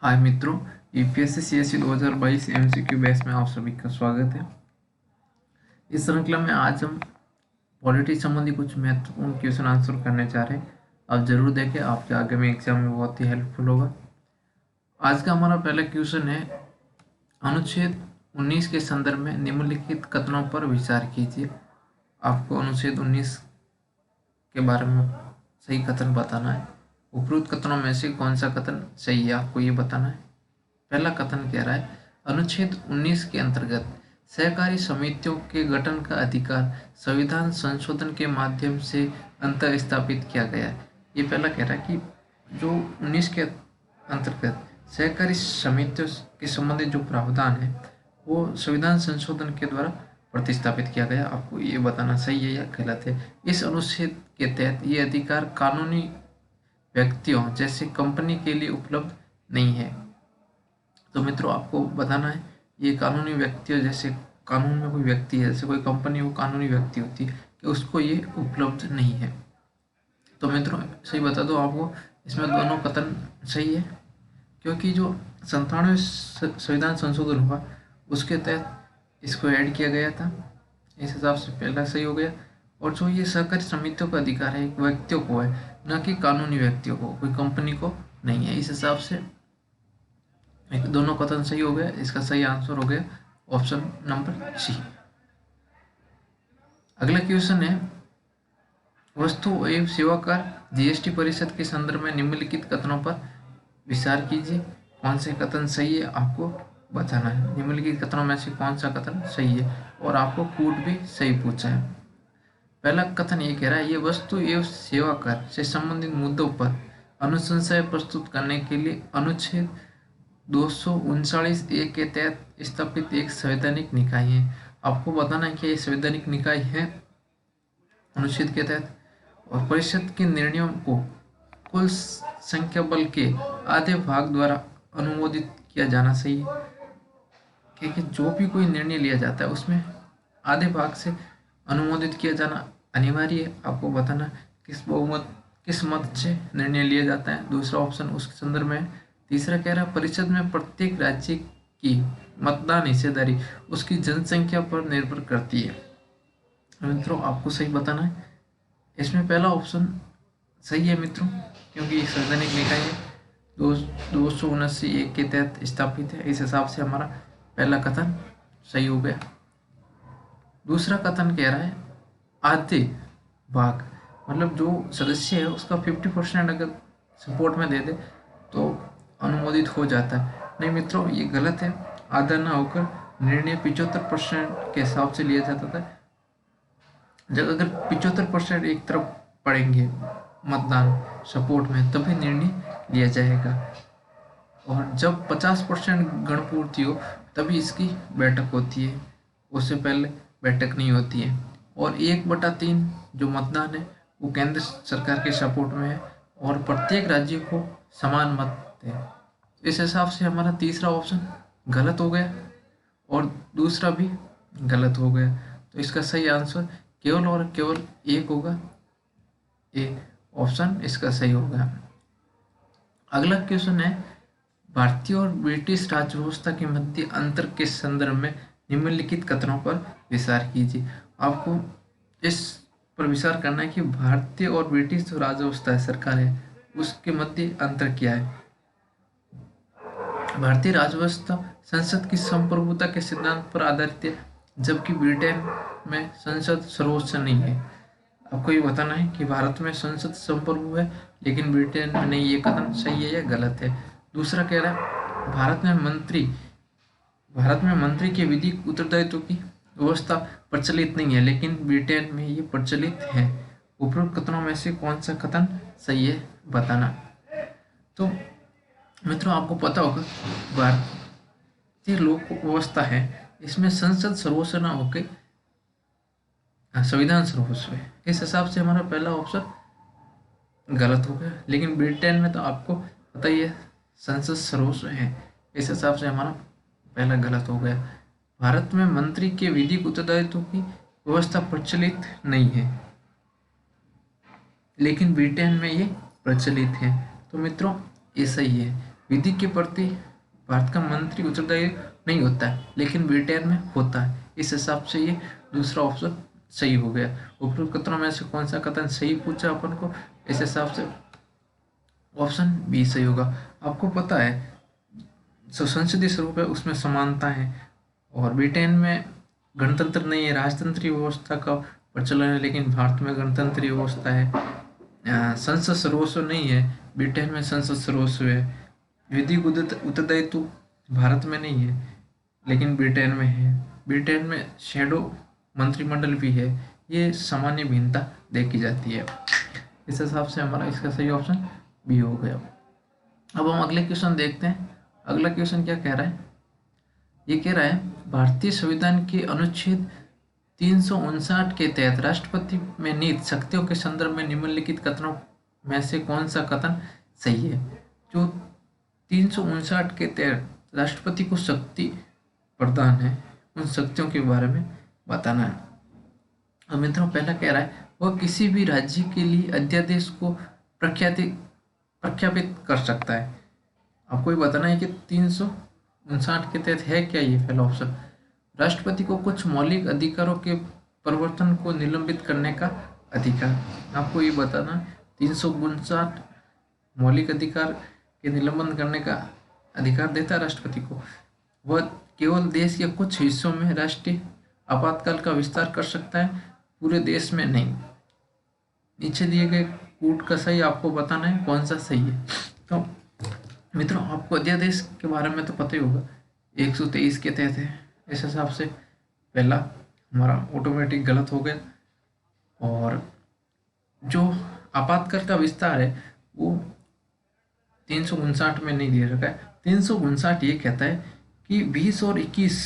हाय मित्रों, UPSC CSC 2022 MCQ batch में आप सभी का स्वागत है। इस श्रृंखला में आज हम पॉलिटी संबंधी कुछ महत्वपूर्ण क्वेश्चन आंसर करने जा रहे हैं। आप जरूर देखें, आपके आगे में एग्जाम में बहुत ही हेल्पफुल होगा। आज का हमारा पहला क्वेश्चन है, अनुच्छेद 19 के संदर्भ में निम्नलिखित कथनों पर विचार कीजिए। आपको अनुच्छेद 19 के बारे में सही कथन बताना है। उपरोक्त कथनों में से कौन सा कथन सही है, आपको ये बताना है। पहला कथन कह रहा है, अनुच्छेद 19 के अंतर्गत सहकारी समितियों के गठन का अधिकार संविधान संशोधन के माध्यम से अंतर स्थापित किया गया है। ये पहला कह रहा है कि जो 19 के अंतर्गत सहकारी समितियों के संबंधित जो प्रावधान है वो संविधान संशोधन के द्वारा प्रतिस्थापित किया गया। आपको ये बताना सही है या गलत है। इस अनुच्छेद के तहत ये अधिकार कानूनी व्यक्तियों जैसे कंपनी के लिए उपलब्ध नहीं है। तो मित्रों, आपको बताना है ये कानूनी व्यक्तियों जैसे कानून में कोई व्यक्ति है, जैसे कोई कंपनी वो कानूनी व्यक्ति होती है, कि उसको ये उपलब्ध नहीं है। तो मित्रों सही बता दो आपको, इसमें दोनों कथन सही है, क्योंकि जो 97 संविधान संशोधन हुआ उसके तहत इसको ऐड किया गया था। इस हिसाब से पहला सही हो गया। और जो ये सहकारी समितियों का अधिकार है एक व्यक्तियों को है, न कि कानूनी व्यक्तियों को, कोई कंपनी को नहीं है। इस हिसाब से दोनों कथन सही हो गए। इसका सही आंसर हो गया ऑप्शन नंबर सी। अगला क्वेश्चन है, वस्तु एवं सेवा कर जीएसटी परिषद के संदर्भ में निम्नलिखित कथनों पर विचार कीजिए। कौन से कथन सही है आपको बताना है। निम्नलिखित कथनों में से कौन सा कथन सही है, और आपको कूट भी सही पूछा है। पहला कथन ये कह रहा है, ये वस्तु एवं सेवा कर से संबंधित मुद्दों पर अनुशंसाएं प्रस्तुत करने के लिए अनुच्छेद 239 ए के तहत स्थापित एक संवैधानिक निकाय है। आपको बताना है कि ये संवैधानिक निकाय है अनुच्छेद के तहत, और परिषद के निर्णयों को कुल संख्या बल के आधे भाग द्वारा अनुमोदित किया जाना चाहिए। क्योंकि जो भी कोई निर्णय लिया जाता है उसमें आधे भाग से अनुमोदित किया जाना अनिवार्य है। आपको बताना किस मत से निर्णय लिया जाता है। दूसरा ऑप्शन उसके संदर्भ में। तीसरा कह रहा है, परिषद में प्रत्येक राज्य की मतदान हिस्सेदारी उसकी जनसंख्या पर निर्भर करती है। मित्रों आपको सही बताना है। इसमें पहला ऑप्शन सही है मित्रों, क्योंकि संवैधानिक निकाय है, 279 एक के तहत स्थापित है। इस हिसाब से हमारा पहला कथन सही हो गया। दूसरा कथन कह रहा है, आधे भाग मतलब जो सदस्य है उसका 50% अगर सपोर्ट में दे दे तो अनुमोदित हो जाता है। नहीं मित्रों, ये गलत है। आधा ना होकर निर्णय 75% के हिसाब से लिया जाता था। जब अगर 75% एक तरफ पड़ेंगे मतदान सपोर्ट में तभी निर्णय लिया जाएगा, और जब 50% गणपूर्ति हो तभी इसकी बैठक होती है, उससे पहले बैठक नहीं होती है। और 1/3 जो मतदान है वो केंद्र सरकार के सपोर्ट में है, और प्रत्येक राज्य को समान मत है। इस हिसाब से हमारा तीसरा ऑप्शन गलत हो गया और दूसरा भी गलत हो गया। तो इसका सही आंसर केवल और केवल एक होगा, ए ऑप्शन इसका सही होगा। अगला क्वेश्चन है, भारतीय और ब्रिटिश राज व्यवस्था के मध्य अंतर के संदर्भ में निम्नलिखित कथनों पर विचार कीजिए। आपको इस पर विचार करना है कि भारतीय और ब्रिटिश जो राज व्यवस्था है, सरकार है, उसके मध्य अंतर क्या है। भारतीय राज व्यवस्था संसद की संप्रभुता के सिद्धांत पर आधारित है, जबकि ब्रिटेन में संसद सर्वोच्च नहीं है। आपको ये बताना है कि भारत में संसद संप्रभु है लेकिन ब्रिटेन में नहीं। ये कथन सही है या गलत है। दूसरा कह रहा है, भारत में मंत्री के विधिक उत्तरदायित्व की व्यवस्था प्रचलित नहीं है, लेकिन ब्रिटेन में ये प्रचलित है। उपरोक्त कथनों में से कौन सा कथन सही है बताना। तो मित्रों आपको पता होगा, भारतीय लोक व्यवस्था है, इसमें संसद सर्वोच्च न होकर संविधान सर्वोच्च है। इस हिसाब से हमारा पहला ऑप्शन गलत हो गया। लेकिन ब्रिटेन में तो आपको पता ही है संसद सर्वोच्च है। इस हिसाब से हमारा पहला गलत हो गया। भारत में मंत्री के विधिक उत्तरदायित्व की व्यवस्था प्रचलित नहीं है, लेकिन ब्रिटेन में ये प्रचलित है। तो मित्रों ये सही है। विधि के प्रति भारत का मंत्री उत्तरदायी नहीं होता है, लेकिन ब्रिटेन में होता है। इस हिसाब से ये दूसरा ऑप्शन सही हो गया। उपरोक्त कथनों में से कौन सा कथन सही पूछा अपन को, इस हिसाब से ऑप्शन बी सही होगा। आपको पता है जो संसदीय स्वरूप है उसमें समानता है, और ब्रिटेन में गणतंत्र नहीं है, राजतंत्रीय व्यवस्था का प्रचलन है, लेकिन भारत में गणतंत्रीय व्यवस्था है। संसद सर्वस्व नहीं है, ब्रिटेन में संसद सर्वस्व है। विधिक उत्तरदायित्व भारत में नहीं है, लेकिन ब्रिटेन में है। ब्रिटेन में शैडो मंत्रिमंडल भी है। ये सामान्य भिन्नता देखी जाती है। इस हिसाब से हमारा इसका सही ऑप्शन बी हो गया। अब हम अगले क्वेश्चन देखते हैं। अगला क्वेश्चन क्या कह रहा है, ये कह रहा है भारतीय संविधान के अनुच्छेद 359 के तहत राष्ट्रपति में निहित शक्तियों के संदर्भ में निम्नलिखित कथनों में से कौन सा कथन सही है। जो 359 के तहत राष्ट्रपति को शक्ति प्रदान है, उन शक्तियों के बारे में बताना है। अब मित्रों पहला कह रहा है वह किसी भी राज्य के लिए अध्यादेश को प्रख्यापित कर सकता है। आपको ये बताना है कि 359 के तहत है क्या ये पहला ऑप्शन। राष्ट्रपति को कुछ मौलिक अधिकारों के परिवर्तन को निलंबित करने का अधिकार। आपको ये बताना 359 मौलिक अधिकार के निलंबन करने का अधिकार देता है राष्ट्रपति को। वह केवल देश के कुछ हिस्सों में राष्ट्रीय आपातकाल का विस्तार कर सकता है, पूरे देश में नहीं। नीचे दिए गए कूट का सही आपको बताना है कौन सा सही है। तो मित्रों आपको अध्यादेश के बारे में तो पता ही होगा, 123 के तहत है। इस हिसाब से पहला हमारा ऑटोमेटिक गलत हो गया। और जो आपातकाल का विस्तार है वो 359 में नहीं दिया रखा है। 359 ये कहता है कि 20 और 21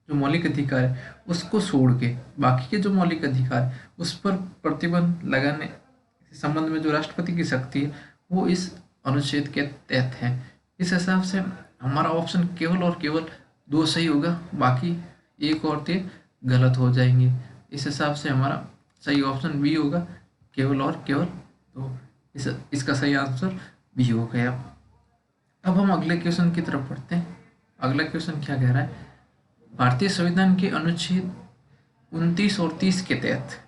जो मौलिक अधिकार है उसको छोड़ के बाकी के जो मौलिक अधिकार है उस पर प्रतिबंध लगाने के संबंध में जो राष्ट्रपति की शक्ति है वो इस अनुच्छेद के तहत है। इस हिसाब से हमारा ऑप्शन केवल और केवल 2 सही होगा, बाकी 1 और 3 गलत हो जाएंगे। इस हिसाब से हमारा सही ऑप्शन बी होगा, केवल और केवल 2। इसका सही आंसर बी हो गया। अब हम अगले क्वेश्चन की तरफ पढ़ते हैं। अगला क्वेश्चन क्या कह रहा है, भारतीय संविधान के अनुच्छेद 29 और 30 के तहत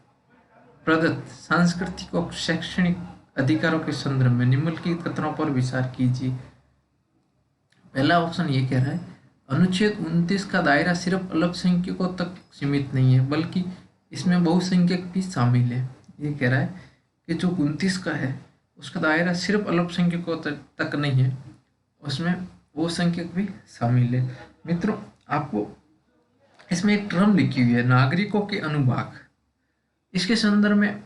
प्रदत्त सांस्कृतिक और शैक्षणिक अधिकारों के संदर्भ में निम्नलिखित कथनों पर विचार कीजिए। पहला ऑप्शन ये कह रहा है अनुच्छेद 29 का दायरा सिर्फ अल्पसंख्यकों तक सीमित नहीं है, बल्कि इसमें बहुसंख्यक भी शामिल है। ये कह रहा है कि जो 29 का है उसका दायरा सिर्फ अल्पसंख्यकों तक नहीं है, उसमें बहुसंख्यक भी शामिल है। मित्रों आपको इसमें एक टर्म लिखी हुई है नागरिकों के अनुभाग। इसके संदर्भ में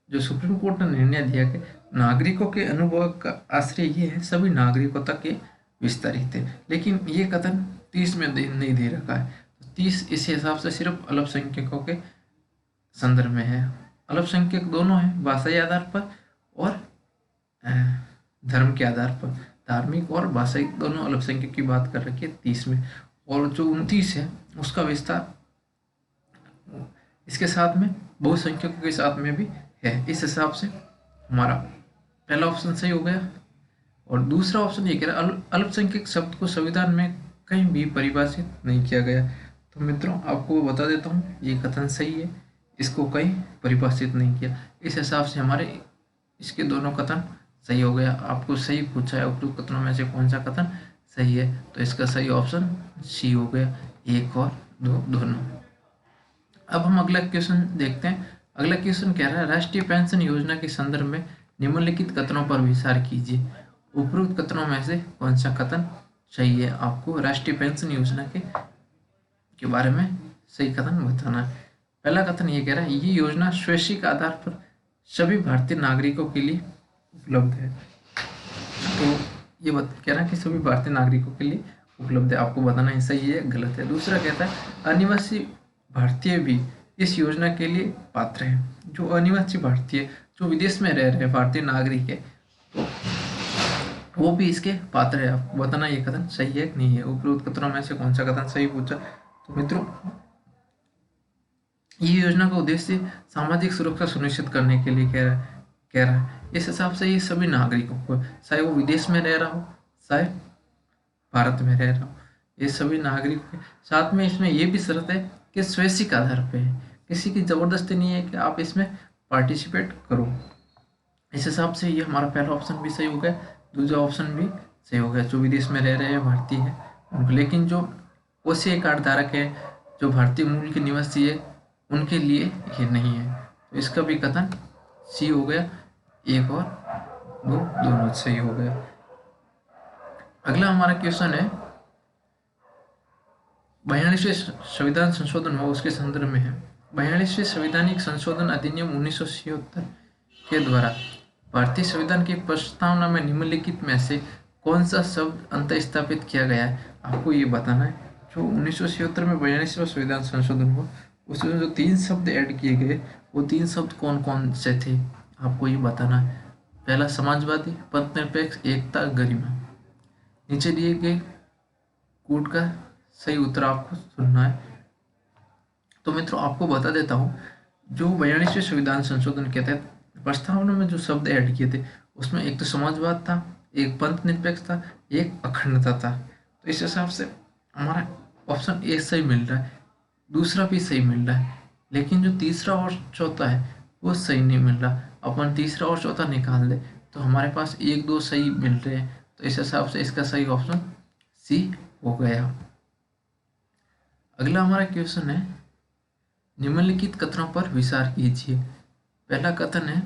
जो सुप्रीम कोर्ट ने निर्णय दिया कि नागरिकों के अनुभाग का आश्रय ये है सभी नागरिकों तक ये विस्तारित है, लेकिन ये कथन 30 में नहीं दे रखा है। 30 इस हिसाब से सिर्फ अल्पसंख्यकों के संदर्भ में है। अल्पसंख्यक दोनों हैं, भाषाई आधार पर और धर्म के आधार पर, धार्मिक और भाषाई दोनों अल्पसंख्यक की बात कर रखी है 30 में। और जो 29 है उसका विस्तार इसके साथ में बहुसंख्यकों के साथ में भी है। इस हिसाब से हमारा पहला ऑप्शन सही हो गया। और दूसरा ऑप्शन ये कह रहा है अल्पसंख्यक शब्द को संविधान में कहीं भी परिभाषित नहीं किया गया। तो मित्रों आपको बता देता हूँ ये कथन सही है, इसको कहीं परिभाषित नहीं किया। इस हिसाब से हमारे इसके दोनों कथन सही हो गया। आपको सही पूछा है उपरोक्त कथनों में से कौन सा कथन सही है, तो इसका सही ऑप्शन सी हो गया, 1 और 2 दोनों। अब हम अगला क्वेश्चन देखते हैं। अगला क्वेश्चन कह रहा है राष्ट्रीय पेंशन योजना के संदर्भ में निम्नलिखित कथनों पर विचार कीजिए। उपरोक्त कथनों में से कौन सा कथन सही है। आपको राष्ट्रीय पेंशन योजना के बारे में सही कथन बताना है। पहला कथन ये कह रहा है ये योजना स्वैच्छिक आधार पर सभी भारतीय नागरिकों के लिए उपलब्ध है। तो ये कह रहा है कि सभी भारतीय नागरिकों के लिए उपलब्ध है। आपको बताना है सही है गलत है। दूसरा कहता है अनिवासी भारतीय भी इस योजना के लिए पात्र है। जो अनिवासी भारतीय जो विदेश में रह रहे भारतीय नागरिक है तो वो भी इसके पात्र है। आपको बताना ये कथन सही है कि नहीं है। उपरोक्त कथनों में से कौन सा कथन सही पूछा। तो मित्रों ये योजना का उद्देश्य सामाजिक सुरक्षा सुनिश्चित करने के लिए कह रहा है। इस हिसाब से ये सभी नागरिकों को, चाहे वो विदेश में रह रहा हो, चाहे भारत में रह रहा हूँ, ये सभी नागरिक हैं। साथ में इसमें ये भी शर्त है कि स्वैच्छिक आधार पे है, किसी की जबरदस्ती नहीं है कि आप इसमें पार्टिसिपेट करो। इस हिसाब से ये हमारा पहला ऑप्शन भी सही हो गया, दूसरा ऑप्शन भी सही हो गया। जो विदेश में रह रहे हैं भारतीय है उनको, लेकिन जो ओसीआई कार्ड धारक है, जो भारतीय मूल के निवासी है, उनके लिए ये नहीं है। तो इसका भी कथन सी हो गया, एक और दो दोनों सही हो गया। अगला हमारा क्वेश्चन है 42वें संविधान संशोधन हुआ उसके संदर्भ में है। 42वें संवैधानिक संशोधन अधिनियम 1976 के द्वारा भारतीय संविधान की प्रस्तावना में निम्नलिखित में से कौन सा शब्द अंत स्थापित किया गया है, आपको ये बताना है। जो 1976 में 42वां संविधान संशोधन हुआ उसमें जो 3 शब्द ऐड किए गए, वो 3 शब्द कौन कौन से थे, आपको ये बताना है। पहला समाजवादी, पथनिरपेक्ष, एकता, गरिमा। नीचे दिए गए कोड का सही उत्तर आपको सुनना है। तो मित्रों आपको बता देता हूँ, जो 42वें संविधान संशोधन के तहत प्रस्तावना में जो शब्द ऐड किए थे उसमें एक तो समाजवाद था, एक पंथ निरपेक्ष था, एक अखंडता था। तो इस हिसाब से हमारा ऑप्शन ए सही मिल रहा है, दूसरा भी सही मिल रहा है, लेकिन जो तीसरा और चौथा है वो सही नहीं मिल रहा। अपन तीसरा और चौथा निकाल दे तो हमारे पास 1 2 सही मिल रहे हैं। तो इस हिसाब से इसका सही ऑप्शन सी हो गया। अगला हमारा क्वेश्चन है निम्नलिखित कथनों पर विचार कीजिए। पहला कथन है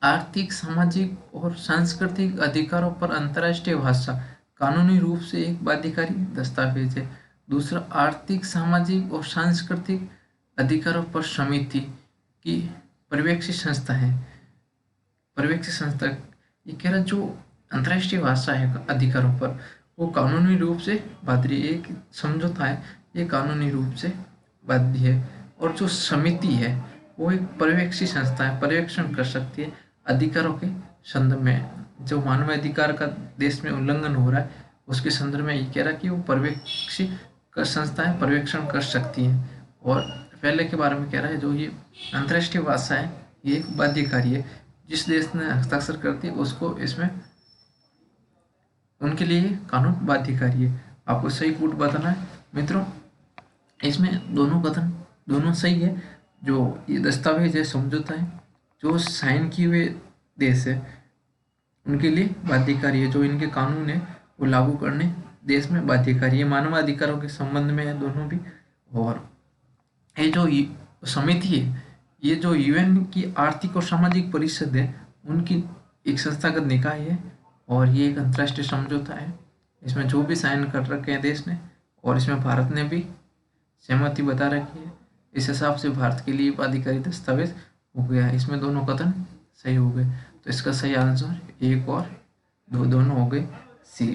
आर्थिक, सामाजिक और सांस्कृतिक अधिकारों पर अंतर्राष्ट्रीय भाषा कानूनी रूप से एक बाध्यकारी दस्तावेज है। दूसरा, आर्थिक, सामाजिक और सांस्कृतिक अधिकारों पर समिति की पर्यवेक्षी संस्था है। पर्यवेक्षी संस्था ये कह रहा जो अंतर्राष्ट्रीय भाषा है अधिकारों पर वो कानूनी रूप से बाध्य, एक समझौता है, ये कानूनी रूप से बाध्य है। और जो समिति है वो एक पर्यवेक्षी संस्था है, पर्यवेक्षण कर सकती है अधिकारों के संदर्भ में। जो मानव अधिकार का देश में उल्लंघन हो रहा है उसके संदर्भ में ये कह रहा है कि वो पर्यवेक्षी संस्थाएं पर्यवेक्षण कर सकती हैं। और पहले के बारे में कह रहा है जो ये अंतर्राष्ट्रीय भाषा है ये एक बाध्यकारी है, जिस देश ने हस्ताक्षर कर दी उसको इसमें उनके लिए कानून बाध्यकारी है। आपको सही कोड बताना है मित्रों। इसमें दोनों कथन दोनों सही है। जो ये दस्तावेज है, समझौता है, जो साइन किए हुए देश है उनके लिए बाध्यकारी है, जो इनके कानून है वो लागू करने देश में बाध्यकारी है। मानवाधिकारों के संबंध में है दोनों भी। और ये जो समिति है ये जो यूएन की आर्थिक और सामाजिक परिषद है उनकी एक संस्थागत निकाय है और ये एक अंतर्राष्ट्रीय समझौता है। इसमें जो भी साइन कर रखे हैं देश ने और इसमें भारत ने भी सहमति बता रखी है, इस हिसाब से भारत के लिए आधिकारिक दस्तावेज हो गया। इसमें दोनों कथन सही हो गए। तो इसका सही आंसर 1 और 2 दोनों हो गए सी।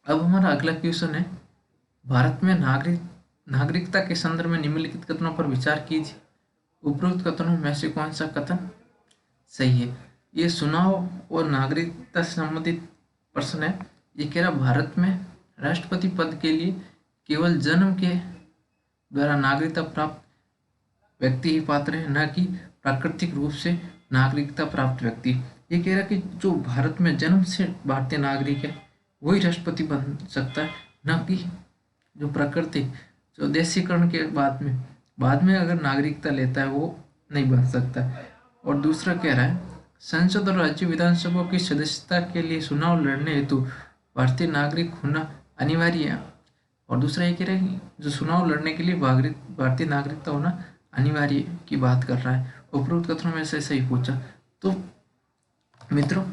अब हमारा अगला क्वेश्चन है भारत में नागरिकता के संदर्भ में निम्नलिखित कथनों पर विचार कीजिए। उपरोक्त कथनों में से कौन सा कथन सही है। ये चुनाव और नागरिकता से संबंधित प्रश्न है। ये कह रहा भारत में राष्ट्रपति पद के लिए केवल जन्म के द्वारा नागरिकता प्राप्त व्यक्ति ही पात्र है, न कि प्राकृतिक रूप से नागरिकता प्राप्त व्यक्ति। ये कह रहा कि जो भारत में जन्म से भारतीय नागरिक है वही राष्ट्रपति बन सकता है, न कि जो प्राकृतिक जो देशीकरण के बाद में अगर नागरिकता लेता है वो नहीं बन सकता। और दूसरा कह रहा है संसद और राज्य विधानसभा की सदस्यता के लिए चुनाव लड़ने हेतु भारतीय नागरिक होना अनिवार्य है। और दूसरा ये कह रहा है जो चुनाव लड़ने के लिए भारतीय नागरिकता होना अनिवार्य की बात कर रहा है। उपरोक्त कथनों में से सही पूछा। तो मित्रों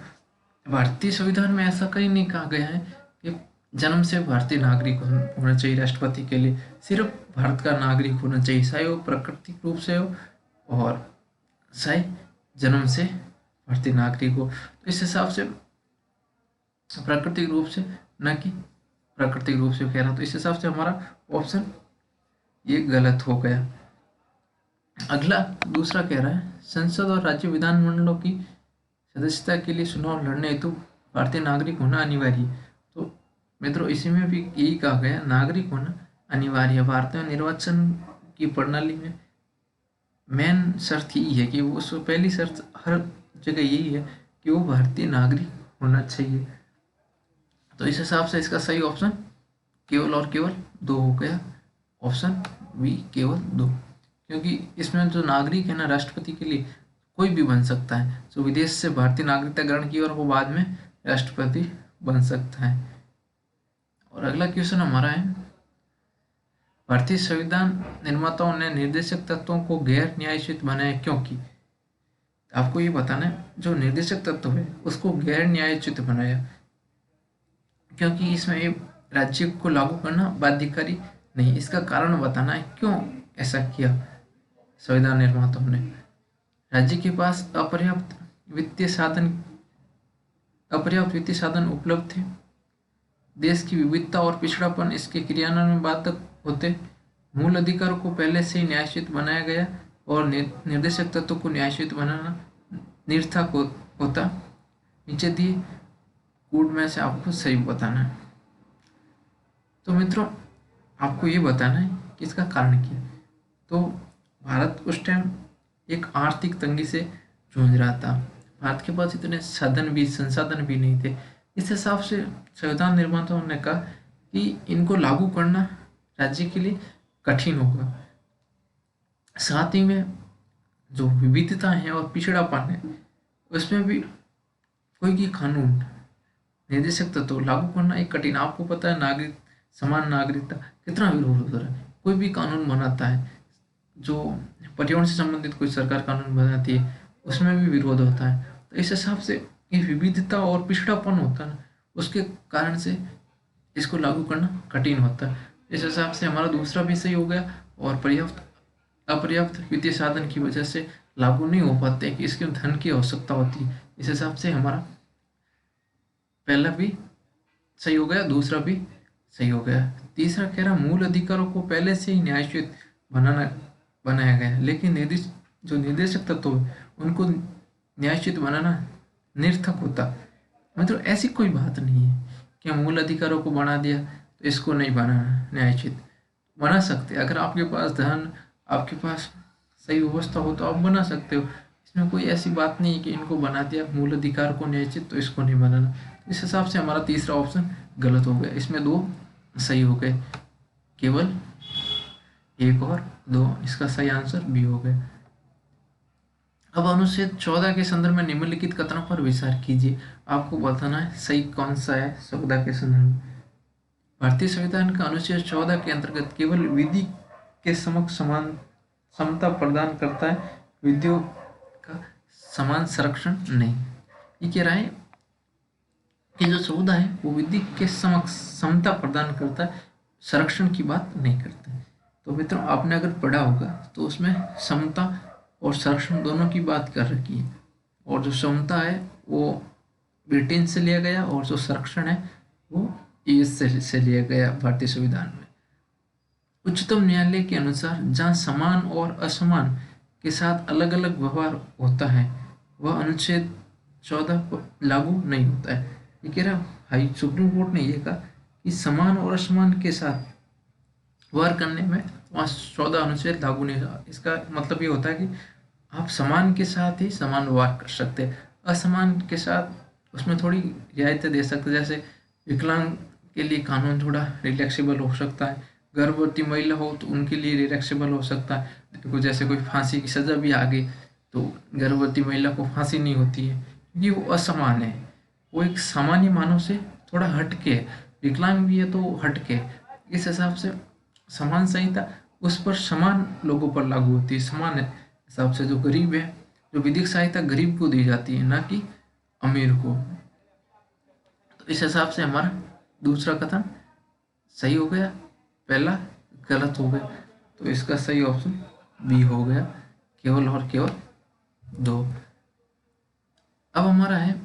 भारतीय संविधान में ऐसा कहीं नहीं कहा गया है कि जन्म से भारतीय नागरिक होना चाहिए राष्ट्रपति के लिए, सिर्फ भारत का नागरिक होना चाहिए, चाहे वो प्राकृतिक रूप से हो और चाहे जन्म से भारतीय नागरिक हो। तो इस हिसाब से प्राकृतिक रूप से न कि प्राकृतिक रूप से कह रहा, तो इस हिसाब से हमारा ऑप्शन ये गलत हो गया। अगला दूसरा कह रहा है संसद और राज्य विधानमंडलों की सदस्यता के लिए चुनाव लड़ने हेतु भारतीय नागरिक होना अनिवार्य। तो मित्रों इसी में भी यही कहा गया नागरिक होना अनिवार्य। भारतीय निर्वाचन की प्रणाली में मेन शर्त यही है कि वो पहली शर्त हर जगह यही है कि वो भारतीय नागरिक होना चाहिए। तो इस हिसाब से इसका सही ऑप्शन केवल और केवल दो हो गया, ऑप्शन बी केवल दो, क्योंकि इसमें जो नागरिक है ना राष्ट्रपति के लिए कोई भी बन सकता है, जो विदेश से भारतीय नागरिकता ग्रहण की और वो बाद में राष्ट्रपति बन सकता है। और अगला क्वेश्चन हमारा है, भारतीय संविधान निर्माताओं ने निर्देशक तत्वों को गैर न्याययुत बनाया क्योंकि? आपको ये बताना है जो निर्देशक तत्व है उसको गैर न्याययुत बनाया क्योंकि इसमें ये राज्य को लागू करना बाध्यकारी नहीं। इसका कारण बताना है क्यों ऐसा किया संविधान निर्माताओं ने। राज्य के पास अपर्याप्त वित्तीय साधन उपलब्ध थे, देश की विविधता और पिछड़ापन इसके क्रियान्वयन में बाधक होते, मूल अधिकारों को पहले से ही न्याययुत बनाया गया और निर्देशक तत्व को न्याययुत बनाना निरर्थक होता। नीचे दिए कोड में से आपको सही बताना है। तो मित्रों आपको ये बताना है कि इसका कारण क्या है। तो भारत उस टाइम एक आर्थिक तंगी से जूझ रहा था, भारत के पास इतने संसाधन भी नहीं थे। इस हिसाब से संविधान निर्माताओं ने कहा कि इनको लागू करना राज्य के लिए कठिन होगा, साथ ही में जो विविधता है और पिछड़ापन है उसमें भी कोई भी कानून निर्देशक तत्व लागू करना एक कठिन। आपको पता है समान नागरिकता कितना विरोध होता है, कोई भी कानून बनाता है, जो पर्यावरण से संबंधित कोई सरकार कानून बनाती है उसमें भी विरोध होता है। तो इस हिसाब से ये विविधता और पिछड़ापन होता है ना, उसके कारण से इसको लागू करना कठिन होता है। इस हिसाब से हमारा दूसरा भी सही हो गया और अपर्याप्त वित्तीय साधन की वजह से लागू नहीं हो पाते कि इसके धन की आवश्यकता होती है। इस हिसाब से हमारा पहला भी सही हो गया, दूसरा भी सही हो गया। तीसरा कह रहा मूल अधिकारों को पहले से ही न्याययुत बनाया गया, लेकिन जो निर्देशक तत्व है उनको न्याययुत बनाना निरर्थक होता। मतलब ऐसी कोई बात नहीं है कि मूल अधिकारों को बना दिया तो इसको नहीं बनाना न्याययुत, बना सकते। अगर आपके पास धन, आपके पास सही व्यवस्था हो तो आप बना सकते हो। इसमें कोई ऐसी बात नहीं है कि इनको बना दिया मूल अधिकार को न्याययुत तो इसको नहीं बनाना। इस हिसाब से हमारा तीसरा ऑप्शन गलत हो गया। इसमें दो सही हो गए, केवल एक और दो, इसका सही आंसर बी हो गया। अब अनुच्छेद 14 के संदर्भ में निम्नलिखित कथनों पर विचार कीजिए। आपको बताना है सही कौन सा है 14 के संदर्भ में। भारतीय संविधान का अनुच्छेद 14 के अंतर्गत केवल विधि के समक्ष समता प्रदान करता है, विधियों का समान संरक्षण नहीं। ये कह रहा है कि जो 14 है वो विधि के समक्ष समता प्रदान करता है, संरक्षण की बात नहीं करता है। तो मित्रों आपने अगर पढ़ा होगा तो उसमें समता और संरक्षण दोनों की बात कर रखी है, और जो समता है वो ब्रिटेन से लिया गया और जो संरक्षण है वो यूएस से लिया गया भारतीय संविधान में। उच्चतम न्यायालय के अनुसार जहाँ समान और असमान के साथ अलग अलग व्यवहार होता है वह अनुच्छेद 14 पर लागू नहीं होता है। ये कह रहा हाई सुप्रीम कोर्ट ने यह कहा कि समान और असमान के साथ व्यवहार करने में वहाँ 14 अनुच्छेद लागू नहीं होता। इसका मतलब ये होता है कि आप समान के साथ ही समान व्यवहार कर सकते हैं, असमान के साथ उसमें थोड़ी रियायतें दे सकते। जैसे विकलांग के लिए कानून थोड़ा रिलैक्सेबल हो सकता है, गर्भवती महिला हो तो उनके लिए रिलैक्सेबल हो सकता है। देखो जैसे कोई फांसी की सजा भी आ गई तो गर्भवती महिला को फांसी नहीं होती है क्योंकि वो असमान है, वो एक सामान्य मानव से थोड़ा हटके है, विकलांग भी है तो हटके। इस हिसाब से समान संहिता उस पर समान लोगों पर लागू होती है, समान हिसाब से। जो गरीब है, जो विधिक सहायता गरीब को दी जाती है ना कि अमीर को। तो इस हिसाब से हमारा दूसरा कथन सही हो गया, पहला गलत हो गया। तो इसका सही ऑप्शन बी हो गया, केवल और केवल दो। अब हमारा है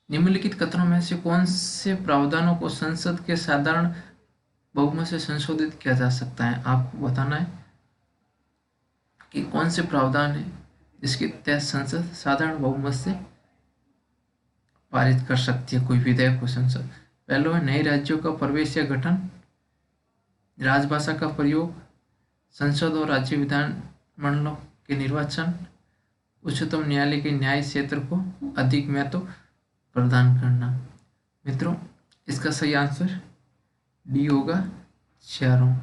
निम्नलिखित कथनों में से कौन से प्रावधानों को संसद के साधारण बहुमत से संशोधित किया जा सकता है। आपको बताना है कि कौन से प्रावधान है जिसके तहत संसद साधारण बहुमत से पारित कर सकती है कोई विधेयक को संसद। पहला है नए राज्यों का प्रवेश या गठन, राजभाषा का प्रयोग, संसद और राज्य विधान मंडलों के निर्वाचन, उच्चतम न्यायालय के न्याय क्षेत्र को अधिक महत्व प्रदान करना। मित्रों इसका सही आंसर डी होगा, चारों।